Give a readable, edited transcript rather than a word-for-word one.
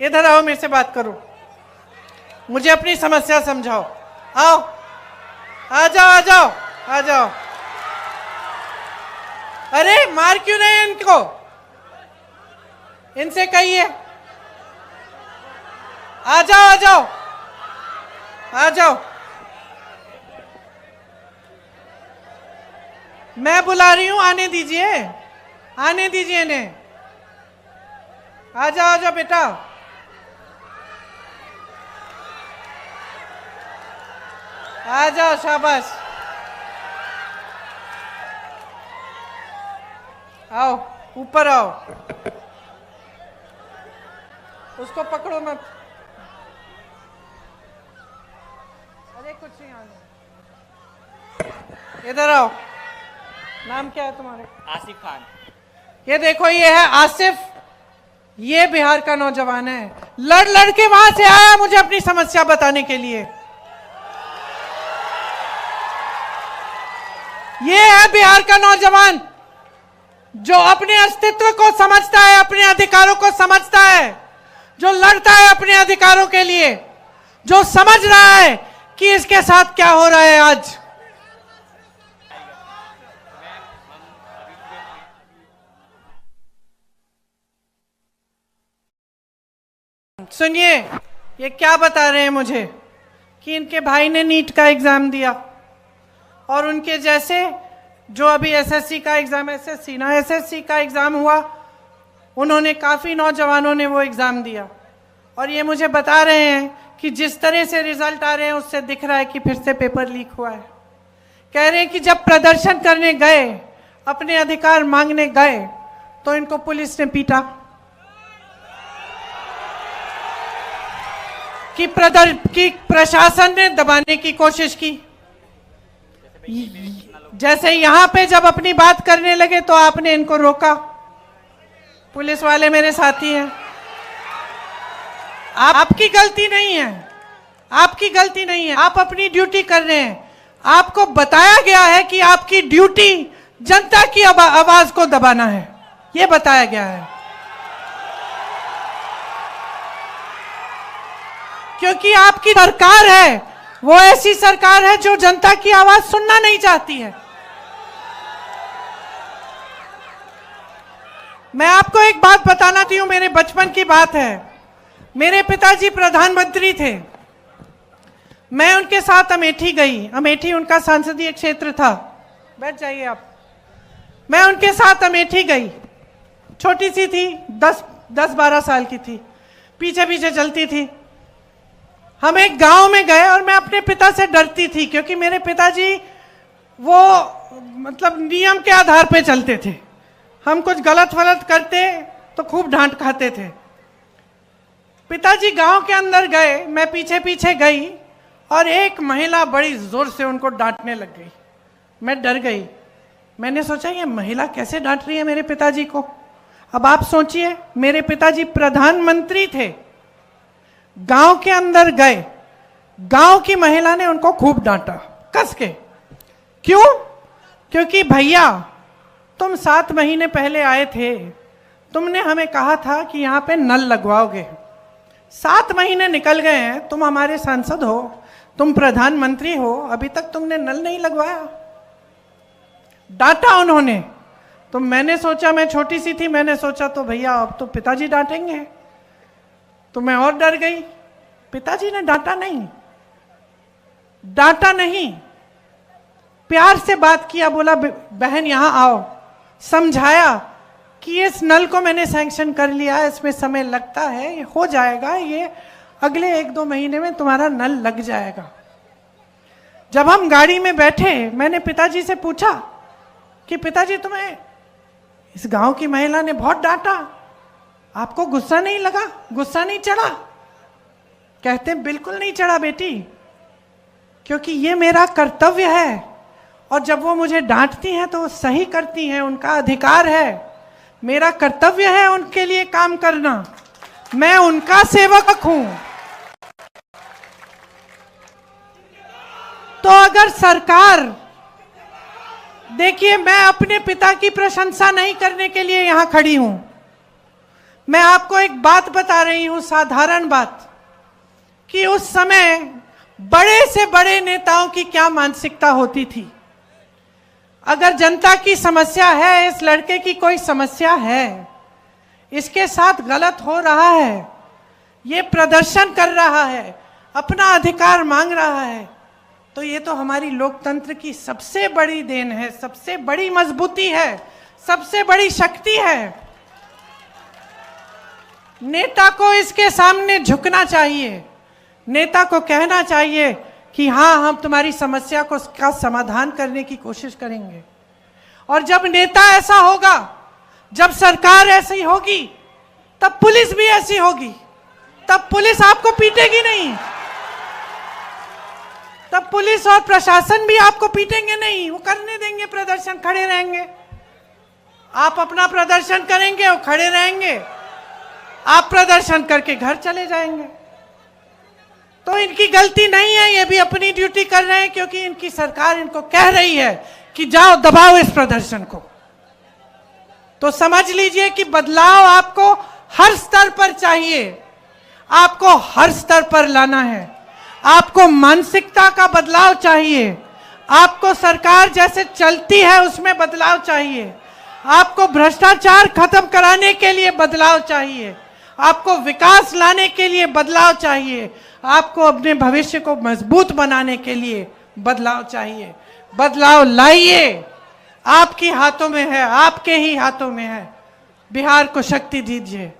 इधर आओ, मेरे से बात करो, मुझे अपनी समस्या समझाओ। आओ, आ जाओ आ जाओ आ जाओ। अरे मार क्यों नहीं इनको? इनसे कहिए आ जाओ आ जाओ आ जाओ। मैं बुला रही हूं, आने दीजिए, आने दीजिए इन्हें। आ जाओ बेटा। आ जाओ, शाबाश। आओ, ऊपर आओ। उसको पकड़ो मत। अरे कुछ नहीं, आने। इधर आओ। नाम क्या है तुम्हारे? आसिफ खान। ये देखो, ये है आसिफ, ये बिहार का नौजवान है। लड़ लड़ के वहां से आया मुझे अपनी समस्या बताने के लिए। ये है बिहार का नौजवान जो अपने अस्तित्व को समझता है, अपने अधिकारों को समझता है, जो लड़ता है अपने अधिकारों के लिए, जो समझ रहा है कि इसके साथ क्या हो रहा है आज। सुनिए, ये क्या बता रहे हैं मुझे कि इनके भाई ने नीट का एग्जाम दिया और उनके जैसे जो अभी एसएससी का एग्जाम, एसएससी का एग्जाम हुआ, उन्होंने काफी नौजवानों ने वो एग्जाम दिया और ये मुझे बता रहे हैं कि जिस तरह से रिजल्ट आ रहे हैं उससे दिख रहा है कि फिर से पेपर लीक हुआ है। कह रहे हैं कि जब प्रदर्शन करने गए, अपने अधिकार मांगने गए, तो इनको पुलिस ने पीटा, कि प्रशासन ने दबाने की कोशिश की। जैसे यहां पे जब अपनी बात करने लगे तो आपने इनको रोका। पुलिस वाले मेरे साथी हैं। आपकी गलती नहीं है, आपकी गलती नहीं है, आप अपनी ड्यूटी कर रहे हैं। आपको बताया गया है कि आपकी ड्यूटी जनता की आवाज को दबाना है, यह बताया गया है। क्योंकि आपकी सरकार है वो ऐसी सरकार है जो जनता की आवाज सुनना नहीं चाहती है। मैं आपको एक बात बताना चाहती हूं, मेरे बचपन की बात है। मेरे पिताजी प्रधानमंत्री थे, मैं उनके साथ अमेठी गई। अमेठी उनका संसदीय क्षेत्र था। बैठ जाइए आप। मैं उनके साथ अमेठी गई, छोटी सी थी, 10-12 साल की थी, पीछे पीछे चलती थी। हम एक गांव में गए और मैं अपने पिता से डरती थी क्योंकि मेरे पिताजी वो मतलब नियम के आधार पे चलते थे। हम कुछ गलत वलत करते तो खूब डांट खाते थे। पिताजी गांव के अंदर गए, मैं पीछे पीछे गई और एक महिला बड़ी जोर से उनको डांटने लग गई। मैं डर गई। मैंने सोचा ये महिला कैसे डांट रही है मेरे पिताजी को। अब आप सोचिए, मेरे पिताजी प्रधानमंत्री थे, गांव के अंदर गए, गांव की महिला ने उनको खूब डांटा कस के। क्यों? क्योंकि भैया तुम 7 महीने पहले आए थे, तुमने हमें कहा था कि यहां पे नल लगवाओगे। 7 महीने निकल गए हैं, तुम हमारे सांसद हो, तुम प्रधानमंत्री हो, अभी तक तुमने नल नहीं लगवाया। डांटा उन्होंने। तो मैंने सोचा, मैं छोटी सी थी, मैंने सोचा तो भैया अब तो पिताजी डांटेंगे, तो मैं और डर गई। पिताजी ने डांटा नहीं, डांटा नहीं, प्यार से बात किया, बोला बहन यहां आओ, समझाया कि इस नल को मैंने सैंक्शन कर लिया है, इसमें समय लगता है, ये हो जाएगा, ये अगले 1-2 महीने में तुम्हारा नल लग जाएगा। जब हम गाड़ी में बैठे, मैंने पिताजी से पूछा कि पिताजी तुम्हें इस गांव की महिला ने बहुत डांटा, आपको गुस्सा नहीं लगा, गुस्सा नहीं चढ़ा? कहते बिल्कुल नहीं चढ़ा बेटी, क्योंकि ये मेरा कर्तव्य है और जब वो मुझे डांटती हैं तो वो सही करती हैं, उनका अधिकार है, मेरा कर्तव्य है उनके लिए काम करना, मैं उनका सेवक हूं। तो अगर सरकार, देखिए मैं अपने पिता की प्रशंसा नहीं करने के लिए यहां खड़ी हूं, मैं आपको एक बात बता रही हूं, साधारण बात, कि उस समय बड़े से बड़े नेताओं की क्या मानसिकता होती थी। अगर जनता की समस्या है, इस लड़के की कोई समस्या है, इसके साथ गलत हो रहा है, ये प्रदर्शन कर रहा है, अपना अधिकार मांग रहा है, तो ये तो हमारी लोकतंत्र की सबसे बड़ी देन है, सबसे बड़ी मजबूती है, सबसे बड़ी शक्ति है। नेता को इसके सामने झुकना चाहिए, नेता को कहना चाहिए कि हाँ, हम तुम्हारी समस्या को का समाधान करने की कोशिश करेंगे। और जब नेता ऐसा होगा, जब सरकार ऐसी होगी, तब पुलिस भी ऐसी होगी, तब पुलिस आपको पीटेगी नहीं, तब पुलिस और प्रशासन भी आपको पीटेंगे नहीं, वो करने देंगे प्रदर्शन, खड़े रहेंगे। आप अपना प्रदर्शन करेंगे, वो खड़े रहेंगे, आप प्रदर्शन करके घर चले जाएंगे। तो इनकी गलती नहीं है, ये भी अपनी ड्यूटी कर रहे हैं, क्योंकि इनकी सरकार इनको कह रही है कि जाओ दबाओ इस प्रदर्शन को। तो समझ लीजिए कि बदलाव आपको हर स्तर पर चाहिए, आपको हर स्तर पर लाना है। आपको मानसिकता का बदलाव चाहिए, आपको सरकार जैसे चलती है उसमें बदलाव चाहिए, आपको भ्रष्टाचार खत्म कराने के लिए बदलाव चाहिए, आपको विकास लाने के लिए बदलाव चाहिए, आपको अपने भविष्य को मजबूत बनाने के लिए बदलाव चाहिए। बदलाव लाइए, आपके हाथों में है, आपके ही हाथों में है। बिहार को शक्ति दीजिए।